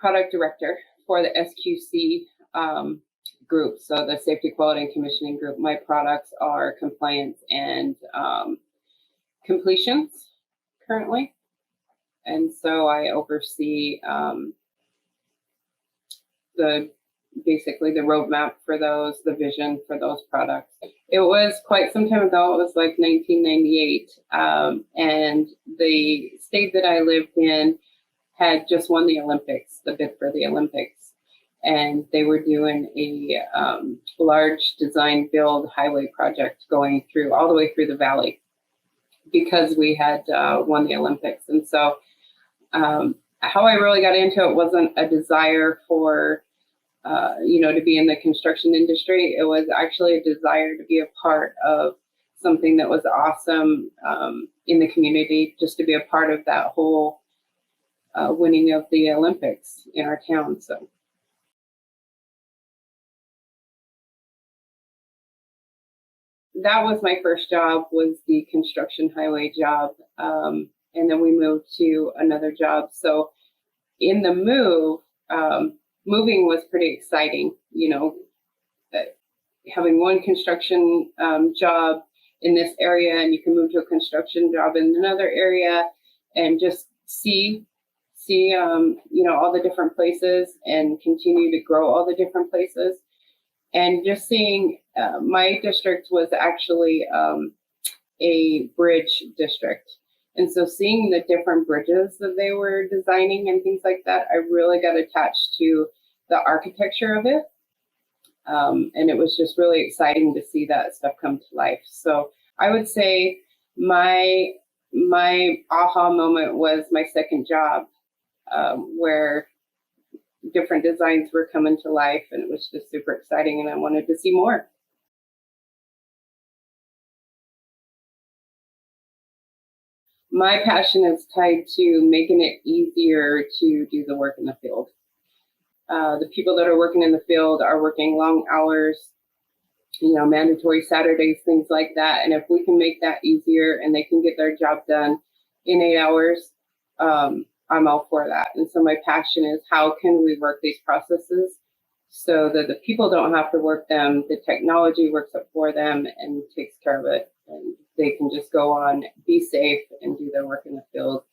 product director for the SQC group, so the Safety, Quality, and Commissioning group. My products are compliance and completions currently. And so I oversee basically the roadmap for those, the vision for those products. It was quite some time ago. It was like 1998. And the state that I lived in had just won the Olympics, the bid for the Olympics. And they were doing a large design build highway project going through all the way through the valley because we had won the Olympics. And so how I really got into it wasn't a desire for, to be in the construction industry. It was actually a desire to be a part of something that was awesome in the community, just to be a part of that whole winning of the Olympics in our town. So. That was my first job, was the construction highway job. And then we moved to another job. So in the move, moving was pretty exciting, having one construction job in this area, and you can move to a construction job in another area and just see all the different places and continue to grow all the different places. And just seeing, my district was actually a bridge district. And so seeing the different bridges that they were designing and things like that, I really got attached to the architecture of it. And it was just really exciting to see that stuff come to life. So I would say my aha moment was my second job, where different designs were coming to life, and it was just super exciting, and I wanted to see more. My passion is tied to making it easier to do the work in the field. The people that are working in the field are working long hours, mandatory Saturdays, things like that. And if we can make that easier and they can get their job done in 8 hours, I'm all for that. And so my passion is, how can we work these processes so that the people don't have to work them, the technology works it for them and takes care of it, and they can just go on, be safe, and do their work in the field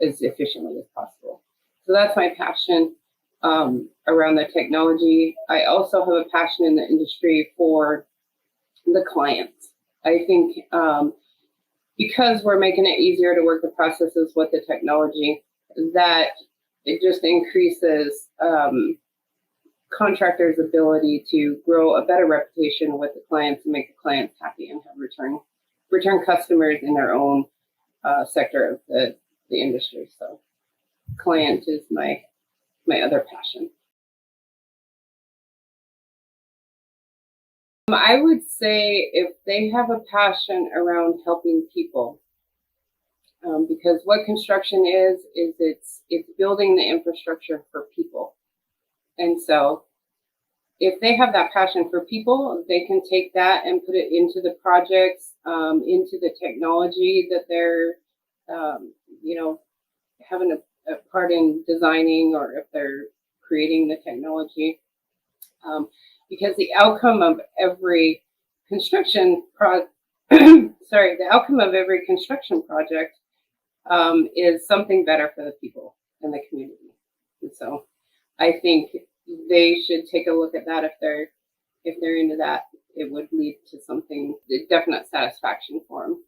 as efficiently as possible. So that's my passion around the technology. I also have a passion in the industry for the clients. I think because we're making it easier to work the processes with the technology, that it just increases contractors' ability to grow a better reputation with the clients and make the clients happy and have return customers in their own sector of the industry. So client is my other passion. I would say if they have a passion around helping people, because what construction is it's building the infrastructure for people. And so if they have that passion for people, they can take that and put it into the projects, into the technology that they're, having a part in designing, or if they're creating the technology. Because the outcome of every construction the outcome of every construction project is something better for the people and the community. And so I think they should take a look at that. If they're into that, it would lead to something, definite satisfaction for them.